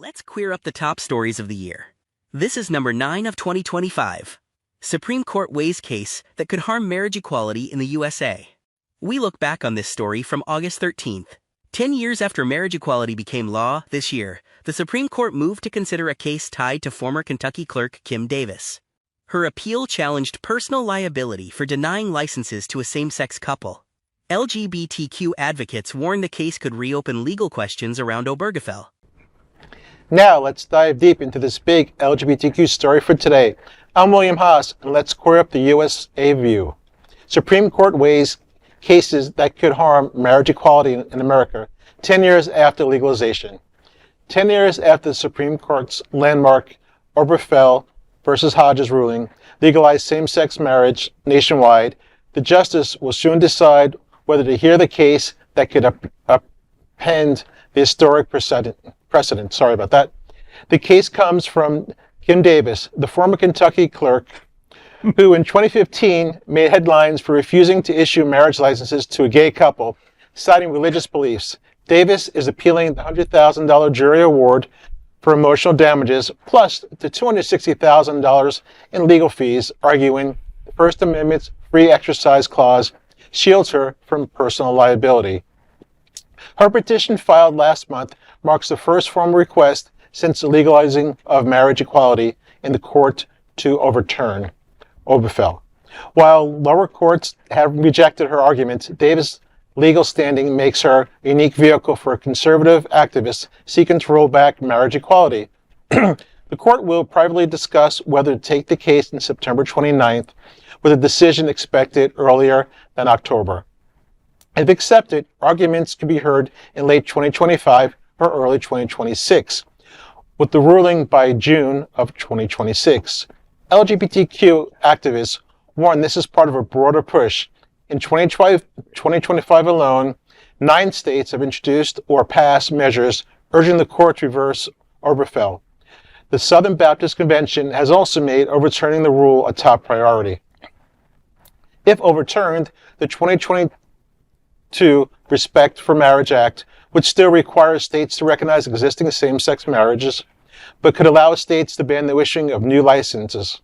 Let's queer up the top stories of the year. This is number 9 of 2025. Supreme Court weighs case that could harm marriage equality in the USA. We look back on this story from August 13th. 10 years after marriage equality became law this year, the Supreme Court moved to consider a case tied to former Kentucky clerk Kim Davis. Her appeal challenged personal liability for denying licenses to a same-sex couple. LGBTQ advocates warn the case could reopen legal questions around Obergefell. Now, let's dive deep into this big LGBTQ story for today. I'm William Haas, and let's queer up the USA view. Supreme Court weighs cases that could harm marriage equality in America 10 years after legalization. 10 years after the Supreme Court's landmark Obergefell versus Hodges ruling legalized same-sex marriage nationwide, the justice will soon decide whether to hear the case that could upend the historic precedent. Sorry about that. The case comes from Kim Davis, the former Kentucky clerk, who in 2015 made headlines for refusing to issue marriage licenses to a gay couple, citing religious beliefs. Davis is appealing the $100,000 jury award for emotional damages, plus the $260,000 in legal fees, arguing the First Amendment's free exercise clause shields her from personal liability. Her petition filed last month marks the first formal request since the legalizing of marriage equality in the court to overturn Obergefell. While lower courts have rejected her arguments, Davis' legal standing makes her a unique vehicle for conservative activists seeking to roll back marriage equality. The court will privately discuss whether to take the case on September 29th, with a decision expected earlier than October. If accepted, arguments can be heard in late 2025 or early 2026, with the ruling by June of 2026. LGBTQ activists warn this is part of a broader push. In 2025 alone, 9 states have introduced or passed measures urging the court to reverse Obergefell. The Southern Baptist Convention has also made overturning the rule a top priority. If overturned, the 2022 Respect for Marriage Act would still require states to recognize existing same-sex marriages, but could allow states to ban the issuing of new licenses.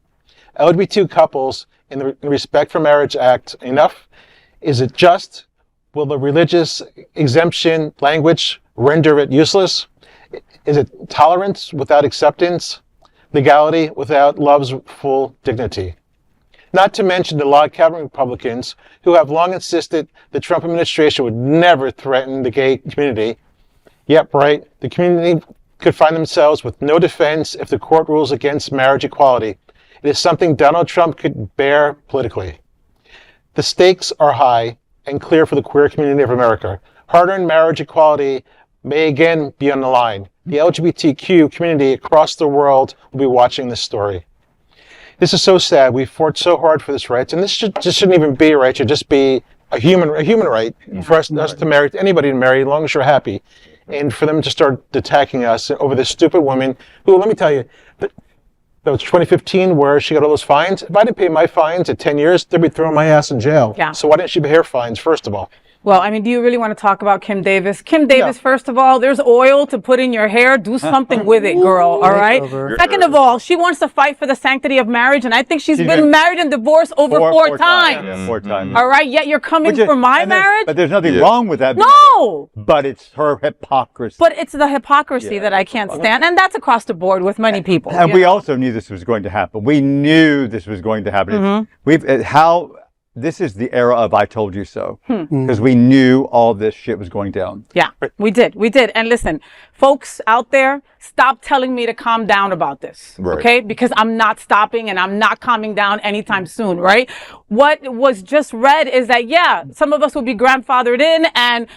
LGBT couples in the Respect for Marriage Act enough? Is it just? Will the religious exemption language render it useless? Is it tolerance without acceptance? Legality without love's full dignity? Not to mention the log cabin Republicans who have long insisted the Trump administration would never threaten the gay community. Yep, right. The community could find themselves with no defense if the court rules against marriage equality. It is something Donald Trump could bear politically. The stakes are high and clear for the queer community of America. Hard-earned marriage equality may again be on the line. The LGBTQ community across the world will be watching this story. This is so sad. We fought so hard for this right, and this shouldn't even be a right. It should just be a human right for us to marry, anybody to marry, as long as you're happy. And for them to start attacking us over this stupid woman who, let me tell you, that was 2015 where she got all those fines. If I didn't pay my fines at 10 years, they'd be throwing my ass in jail. Yeah. So why didn't she pay her fines, first of all? Well, I mean, do you really want to talk about Kim Davis? Kim Davis, First of all, there's oil to put in your hair. Do something with it, girl, all right? Second of all, she wants to fight for the sanctity of marriage, and I think she's been married and divorced over four times. Yeah, 4 times. All right? Yet you're coming for my marriage? But there's nothing wrong with that. No! But it's her hypocrisy. But it's the hypocrisy that I can't stand, and that's across the board with many people. And we also knew this was going to happen. We knew this was going to happen. This is the era of I told you so. Because we knew all this shit was going down. Yeah, we did. And listen, folks out there, stop telling me to calm down about this, okay? Because I'm not stopping and I'm not calming down anytime soon, right? What was just read is that, yeah, some of us will be grandfathered in and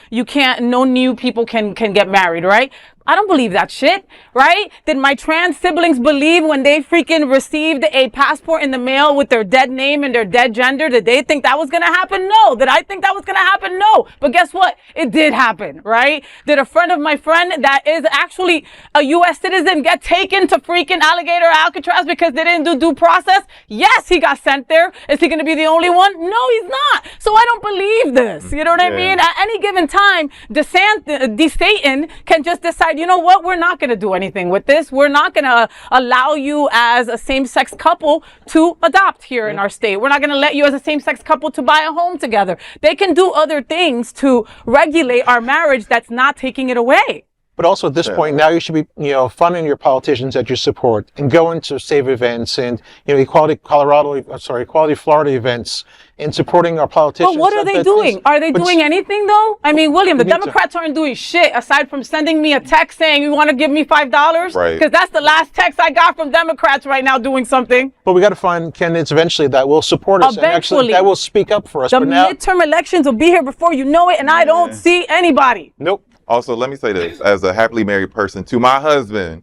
no new people can get married, right? I don't believe that shit, right? Did my trans siblings believe when they freaking received a passport in the mail with their dead name and their dead gender, did they think that was going to happen? No. Did I think that was going to happen? No. But guess what? It did happen, right? Did a friend of my friend that is actually a U.S. citizen get taken to freaking Alligator Alcatraz because they didn't do due process? Yes, he got sent there. Is he going to be the only one? No, he's not. So I don't believe this. You know what I mean? At any given time, DeSatan can just decide, said, you know what, we're not going to do anything with this. We're not going to allow you as a same-sex couple to adopt here in our state. We're not going to let you as a same-sex couple to buy a home together. They can do other things to regulate our marriage that's not taking it away. But also at this point, now you should be, funding your politicians that you support and going to SAVE events and, Equality Florida events and supporting our politicians. But what are they doing? Are they doing anything though? I mean, William, the Democrats aren't doing shit aside from sending me a text saying, you want to give me $5? Right. Because that's the last text I got from Democrats right now doing something. But we got to find candidates eventually that will support us and actually that will speak up for us. The but now, midterm elections will be here before you know it, and I don't see anybody. Nope. Also, let me say this, as a happily married person, to my husband,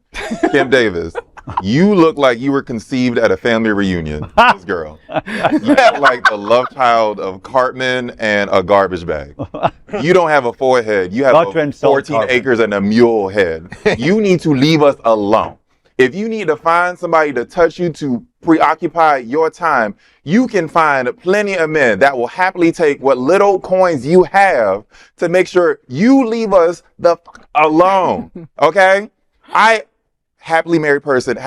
Kim Davis, you look like you were conceived at a family reunion, this girl. You look like the love child of Cartman and a garbage bag. You don't have a forehead. You have 14 acres and a mule head. You need to leave us alone. If you need to find somebody to touch you to preoccupy your time, you can find plenty of men that will happily take what little coins you have to make sure you leave us the fuck alone. Okay? Happily married person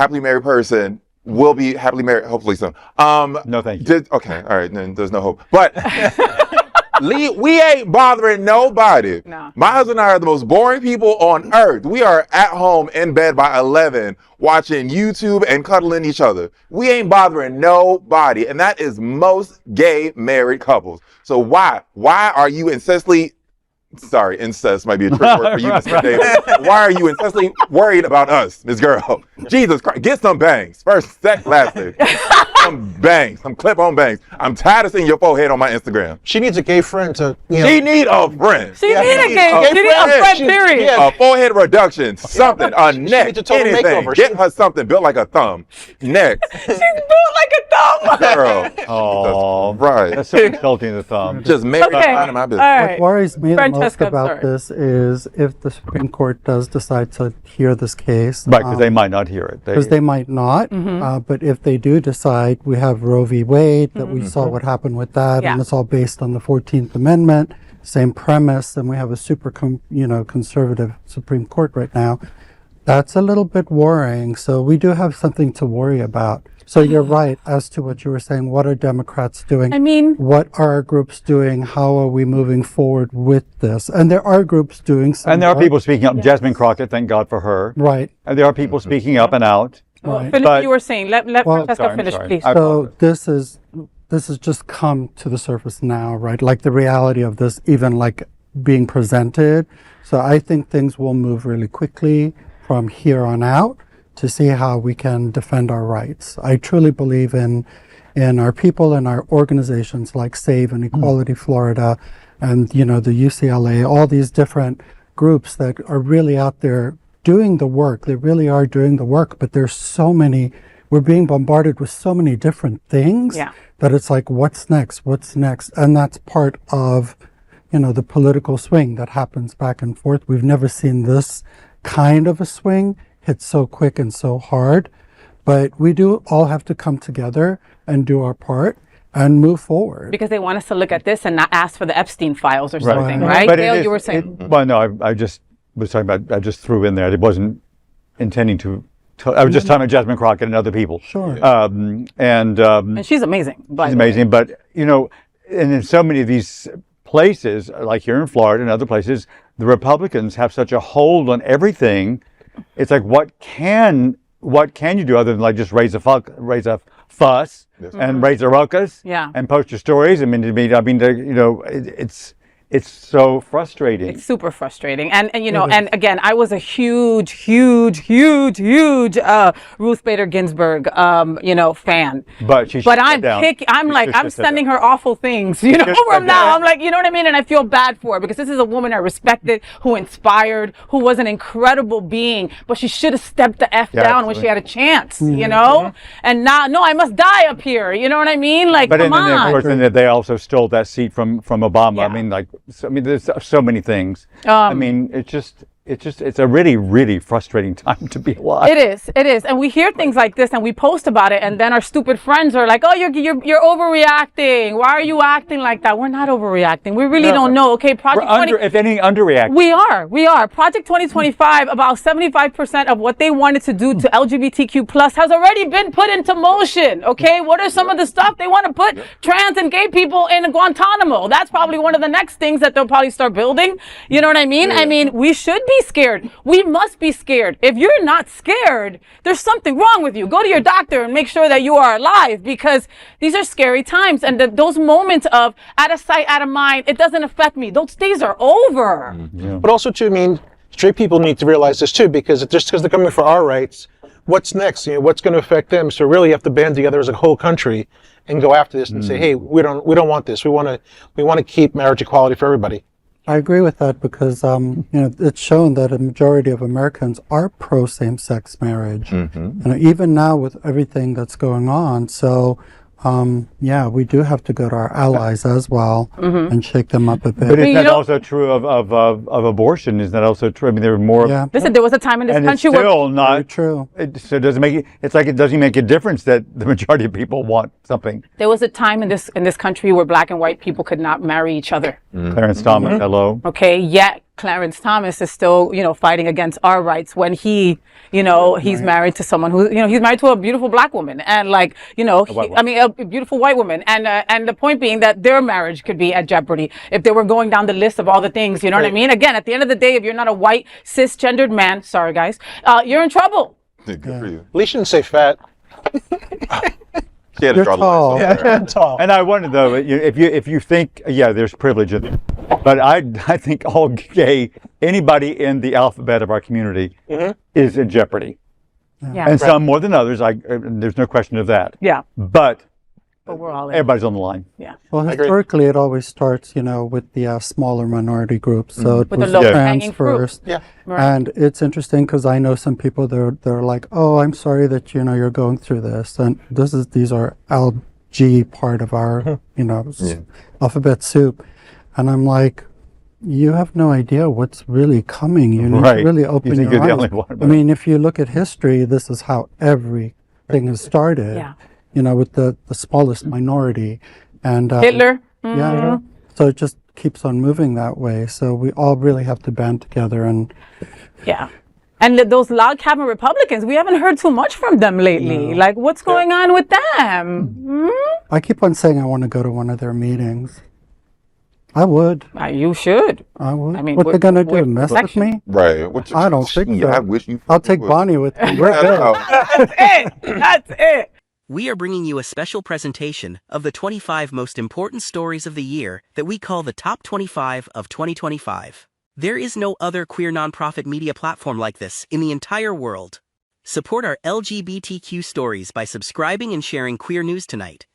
will be happily married hopefully soon. No, thank you. Okay, all right, then there's no hope. But we ain't bothering nobody. No. My husband and I are the most boring people on earth. We are at home in bed by 11 watching YouTube and cuddling each other. We ain't bothering nobody. And that is most gay married couples. So why are you incessantly, sorry, incest might be a trick word for you, Mr. Davis. Why are you incessantly worried about us, Miss Girl? Jesus Christ, get some bangs. First, second, last thing. Some bangs, some clip-on bangs. I'm tired of seeing your forehead on my Instagram. She needs a gay friend to, She need a friend. She need a friend, period. A forehead reduction, something, a neck, needs a total anything. makeover. Get her something built like a thumb. Next. She's built like a thumb. Girl. Oh, Right. that's so insulting, the thumb. Just married Okay. out of my business. All What right. worries me the most Francesca, I'm about sorry. this is if the Supreme Court does decide to hear this case. Right, because they might not hear it. Because they might not, Mm-hmm. but if they do decide, we have Roe v. Wade, that we saw what happened with that, Yeah. and it's all based on the 14th Amendment, same premise, and we have a super, conservative Supreme Court right now. That's a little bit worrying. So we do have something to worry about. So you're right as to what you were saying. What are Democrats doing? I mean, What are our groups doing? How are we moving forward with this? And there are groups doing some And there are work. people speaking up. Jasmine Crockett, thank God for her. Right. And there are people speaking up and out. Right. finish But- what you were saying. Let Well, Francesca sorry, I'm finish, sorry. please. I- So this has just come to the surface now, right? Like the reality of this, even like being presented. So I think things will move really quickly from here on out to see how we can defend our rights. I truly believe in our people and our organizations like SAVE and Equality Florida and, the UCLA, all these different groups that are really out there doing the work. They really are doing the work, but there's so many, we're being bombarded with so many different things Yeah. that it's like, what's next? What's next? And that's part of, the political swing that happens back and forth. We've never seen this kind of a swing hit so quick and so hard, but we do all have to come together and do our part and move forward. Because they want us to look at this and not ask for the Epstein files or something, Right. right? But it Gail, is- you were saying. well, no, I just was talking about, I just threw in there. It wasn't intending to I was just talking about Jasmine Crockett and other people. Sure. And she's amazing. She's amazing. But, and in so many of these places, like here in Florida and other places, the Republicans have such a hold on everything. It's like, what can you do other than like just raise a fuss and raise a ruckus Yeah. and post your stories? It's so frustrating. It's super frustrating. And and again, I was a huge Ruth Bader Ginsburg, fan. But she But shut I'm down. I'm sending her awful things, should from shut now. down. I'm like, you know what I mean? And I feel bad for her because this is a woman I respected, who inspired, who was an incredible being, but she should have stepped the F Yeah, down when absolutely. she had a chance, And not, no, I must die up here. You know what I mean? Like, But come then, of on. course, then they also stole that seat from Obama. Yeah. There's so many things. It's it's a really, really frustrating time to be alive. It is. And we hear things like this and we post about it, and then our stupid friends are like, oh, you're overreacting. Why are you acting like that? We're not overreacting. We really don't know. Okay, Project 20. If anything, underreacting. We are. Project 2025, about 75% of what they wanted to do to LGBTQ plus has already been put into motion. Okay, what are some of the stuff they want to put trans and gay people in Guantanamo? That's probably one of the next things that they'll probably start building. You know what I mean? I mean, we should be scared. We must be scared. If you're not scared, there's something wrong with you. Go to your doctor and make sure that you are alive, because these are scary times. And those moments of out of sight, out of mind, it doesn't affect me. Those days are over. But also, too, I mean, straight people need to realize this too, because just because they're coming for our rights, what's next? You know, what's going to affect them? So really, you have to band together as a whole country and go after this and say, hey, we don't want this. We want to keep marriage equality for everybody. I agree with that because you know, it's shown that a majority of Americans are pro same-sex marriage. You know, even now with everything that's going on. So yeah, we do have to go to our allies as well and shake them up a bit. But isn't that also true of abortion? Isn't that also true? I mean, there were more. Yeah. Listen, there was a time in this And it's country where still not Very true. So it doesn't make it. It's like it doesn't make a difference that the majority of people want something. there was a time in this country where black and white people could not marry each other. Clarence Thomas, hello. Okay, yet Clarence Thomas is still, you know, fighting against our rights when he, you know, he's married to someone who, you know, he's married to a beautiful black woman, and like, you know, a beautiful white woman, and the point being that their marriage could be at jeopardy if they were going down the list of all the things, you know what I mean? Again, at the end of the day, if you're not a white cisgendered man, sorry guys, you're in trouble. Good for you. At least you didn't say fat. She had to You're draw the tall. line somewhere. Tall. And I wonder though, if you think, yeah, there's privilege in it, but I think all gay, anybody in the alphabet of our community is in jeopardy, Yeah, and some more than others. There's no question of that. yeah, But we're all in. everybody's on the line. Yeah, Well, agree. historically, it always starts, you know, with the smaller minority groups. So it With the was low trans hanging fruit. first. Yeah. Right. And it's interesting because I know some people they're like, oh, I'm sorry that you know you're going through this, and these are LG part of our you know alphabet soup, and I'm like, you have no idea what's really coming. You need Right. to really You open think your you're the eyes. only one, I but- mean, if you look at history, this is how everything has started. Yeah. You know, with the smallest minority, and Hitler. yeah. So it just keeps on moving that way. So we all really have to band together. And Yeah. And those log cabin Republicans, we haven't heard too much from them lately. Like, what's going on with them? I keep on saying I want to go to one of their meetings. I would. You should. I would. I mean, what they're gonna do? we're Mess with protection. me? Right. What I don't think so. I wish you. I'll take would. Bonnie with me. We're Yeah, good. no. That's it. That's it. We are bringing you a special presentation of the 25 most important stories of the year that we call the Top 25 of 2025. There is no other queer nonprofit media platform like this in the entire world. Support our LGBTQ stories by subscribing and sharing Queer News Tonight